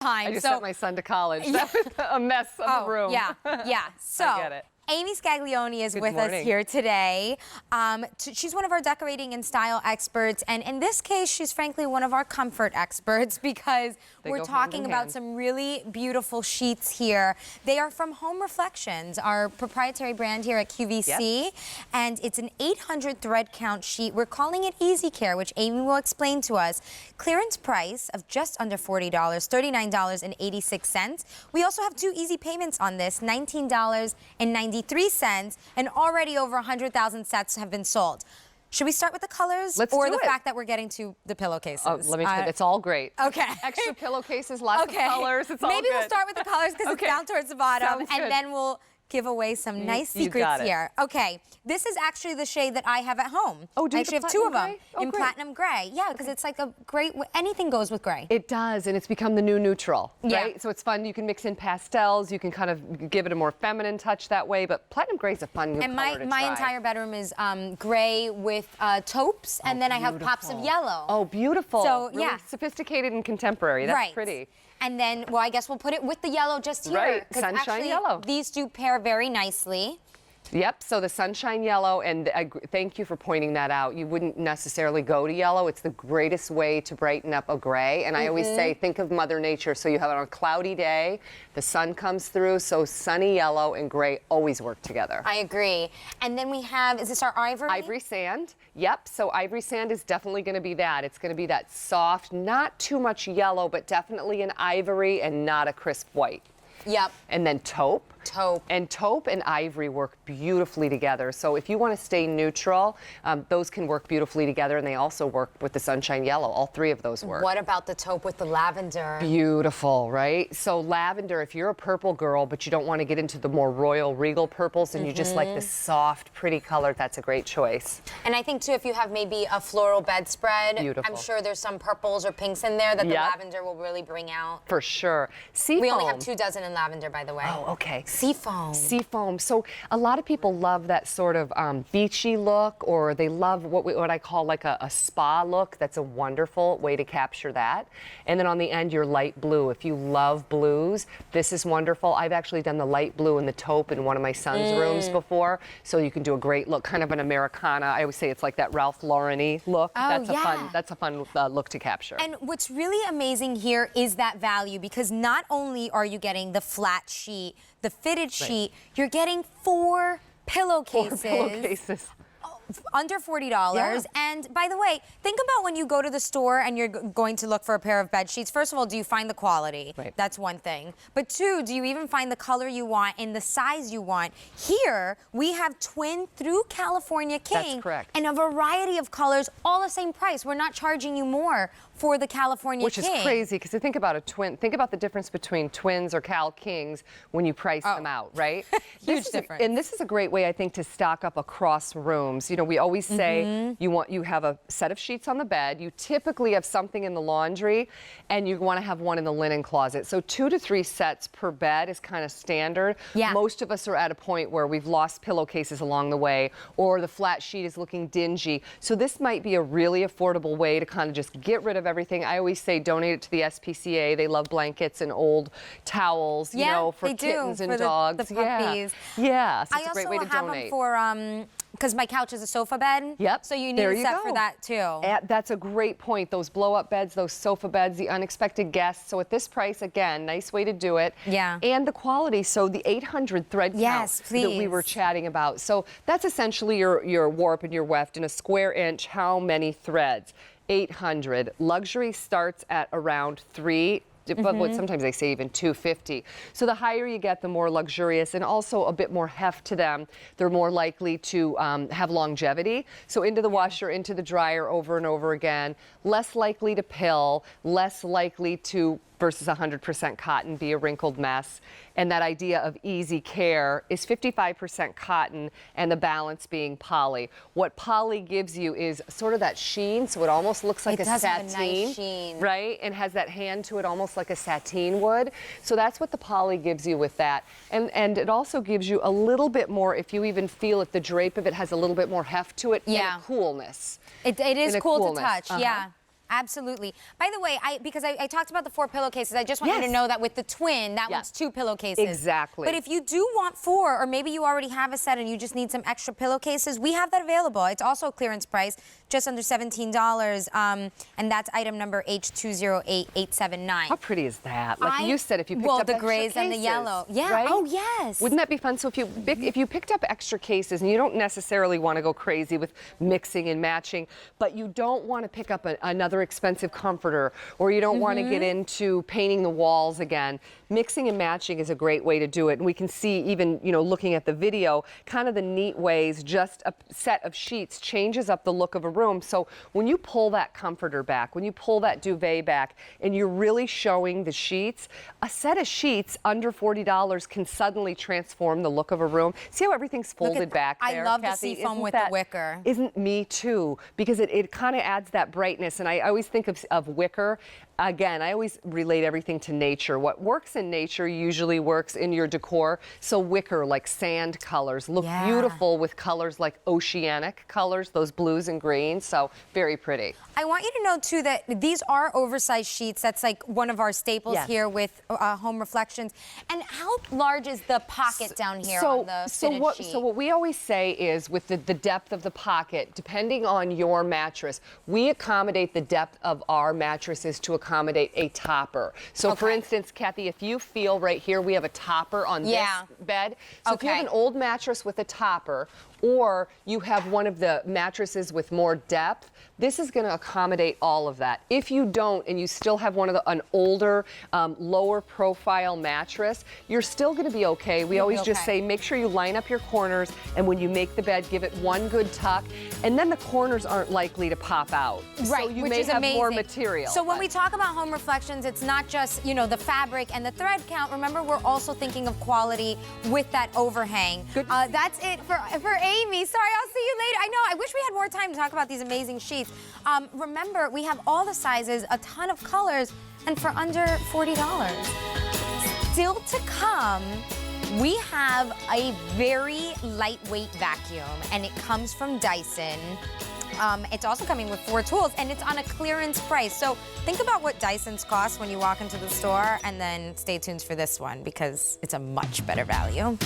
time. I just sent my son to college. That was a mess of a room. Yeah, yeah. So I get it. Amy Scaglione is with morning. us here today. She's one of our decorating and style experts, and in this case, she's frankly one of our comfort experts because we're talking about some really beautiful sheets here. They are from Home Reflections, our proprietary brand here at QVC, and it's an 800 thread count sheet. We're calling it Easy Care, which Amy will explain to us. Clearance price of just under $40, $39.86. We also have 2 easy payments on this, $19.93, and already over 100,000 sets have been sold. Should we start with the colors or the fact that we're getting to the pillowcases? Oh, let me tell you, it's all great. Okay. Extra pillowcases, lots of colors, it's all Maybe good. we'll start with the colors because it's down towards the bottom, Sounds good. and then we'll give away some nice secrets here. Okay, this is actually the shade that I have at home. Oh, do you I actually have 2 of them in great. platinum gray. Yeah, because it's like a great, anything goes with gray. It does, and it's become the new neutral, right? So it's fun. You can mix in pastels. You can kind of give it a more feminine touch that way, but platinum gray is a fun new color to try. My entire bedroom is gray with taupes, and then I have pops of yellow. Oh, beautiful. So, really sophisticated and contemporary. That's pretty. And then, well, I guess we'll put it with the yellow just here. Right, Because sunshine yellow. These do pair very nicely. Yep, so the sunshine yellow, and thank you for pointing that out. You wouldn't necessarily go to yellow. It's the greatest way to brighten up a gray. And I always say, think of Mother Nature. So you have it on a cloudy day, the sun comes through, so sunny yellow and gray always work together. I agree. And then we have, is this our ivory? Ivory sand, yep. So ivory sand is definitely going to be that. It's going to be that soft, not too much yellow, but definitely an ivory and not a crisp white. Yep. And then taupe. Taupe. And taupe and ivory work beautifully together. So if you want to stay neutral, those can work beautifully together, and they also work with the sunshine yellow. All 3 of those work. What about the taupe with the lavender? Beautiful, right? So lavender, if you're a purple girl, but you don't want to get into the more royal regal purples, and you just like the soft, pretty color, that's a great choice. And I think, too, if you have maybe a floral bedspread, I'm sure there's some purples or pinks in there that the lavender will really bring out. For sure. Seafoam. We only have 2 dozen in lavender, by the way. Oh, okay. Seafoam. Seafoam. So a lot of people love that sort of beachy look, or they love what I call like a spa look. That's a wonderful way to capture that. And then on the end, your light blue. If you love blues, this is wonderful. I've actually done the light blue and the taupe in one of my son's rooms before, so you can do a great look, kind of an Americana. I always say it's like that Ralph Lauren-y look. Oh, That's a fun look to capture. And what's really amazing here is that value, because not only are you getting the flat sheet, the fitted sheet, you're getting 4 pillowcases. 4 pillowcases. Under $40. And by the way, think about when you go to the store and you're going to look for a pair of bed sheets. First of all, do you find the quality? That's one thing. But 2, do you even find the color you want and the size you want? Here, we have twin through California King. That's correct. And a variety of colors, all the same price. We're not charging you more for the California King. Which is crazy, because think about a twin. Think about the difference between twins or Cal Kings when you price them out, right? Huge difference. And this is a great way, I think, to stock up across rooms. You know, we always say you have a set of sheets on the bed. You typically have something in the laundry, and you want to have one in the linen closet. So 2 to 3 sets per bed is kind of standard. Most of us are at a point where we've lost pillowcases along the way, or the flat sheet is looking dingy. So this might be a really affordable way to kind of just get rid of everything. I always say donate it to the SPCA. They love blankets and old towels, you know, for kittens and dogs. The puppies. Yeah, so it's a great way to donate. I also have them for, because my couch is a sofa bed. Yep. So you need a set for that, too. That's a great point. Those blow-up beds, those sofa beds, the unexpected guests. So at this price, again, nice way to do it. Yeah. And the quality. So the 800 thread count that we were chatting about. So that's essentially your warp and your weft in a square inch. How many threads? 800. Luxury starts at around 3. But sometimes they say even 250. So the higher you get, the more luxurious, and also a bit more heft to them. They're more likely to have longevity. So into the washer, into the dryer over and over again. Less likely to pill, less likely to versus 100% cotton be a wrinkled mess. And that idea of easy care is 55% cotton and the balance being poly. What poly gives you is sort of that sheen, so it almost looks like a sateen, have a nice sheen. Right? And has that hand to it almost like a sateen would. So that's what the poly gives you with that. And it also gives you a little bit more, if you even feel it, the drape of it has a little bit more heft to it and a coolness. It is cool to touch, Absolutely. By the way, because I talked about the 4 pillowcases, I just want you to know that with the twin, that one's 2 pillowcases. Exactly. But if you do want 4, or maybe you already have a set and you just need some extra pillowcases, we have that available. It's also a clearance price, just under $17, and that's item number H208879. How pretty is that? Like you said, if you picked up the extra grays cases, and the yellow. Yeah. Right? Oh, yes. Wouldn't that be fun? So if you picked up extra cases and you don't necessarily want to go crazy with mixing and matching, but you don't want to pick up another expensive comforter, or you don't want to get into painting the walls again, mixing and matching is a great way to do it. And we can see, even looking at the video, kind of the neat ways just a set of sheets changes up the look of a room. So when you pull that comforter back, when you pull that duvet back, and you're really showing the sheets, a set of sheets under $40 can suddenly transform the look of a room. See how everything's folded back there, I love Kathy? the seafoam with the wicker. Isn't me too, because it kind of adds that brightness. And I always think of wicker. Again, I always relate everything to nature. What works in nature usually works in your decor. So wicker, like sand colors, look beautiful with colors like oceanic colors, those blues and greens. So very pretty. I want you to know too that these are oversized sheets. That's like one of our staples here with Home Reflections. And how large is the pocket down here on the fitted sheet? So what we always say is, with the depth of the pocket, depending on your mattress, we accommodate the depth of our mattresses to accommodate a topper. So for instance, Kathy, if you feel right here, we have a topper on this bed. So if you have an old mattress with a topper, or you have one of the mattresses with more depth, this is going to accommodate all of that. If you don't, and you still have an older, lower profile mattress, you're still going to be okay. We always just say, make sure you line up your corners, and when you make the bed, give it one good tuck, and then the corners aren't likely to pop out. Right, so you which may is have amazing. more material. So when we talk about Home Reflections, it's not just, the fabric and the thread count. Remember, we're also thinking of quality with that overhang. That's it for Amy. Sorry, I'll see you later. I know, I wish we had more time to talk about these amazing sheets. Remember, we have all the sizes, a ton of colors, and for under $40. Still to come, we have a very lightweight vacuum, and it comes from Dyson. It's also coming with 4 tools, and it's on a clearance price. So think about what Dyson's cost when you walk into the store, and then stay tuned for this one because it's a much better value.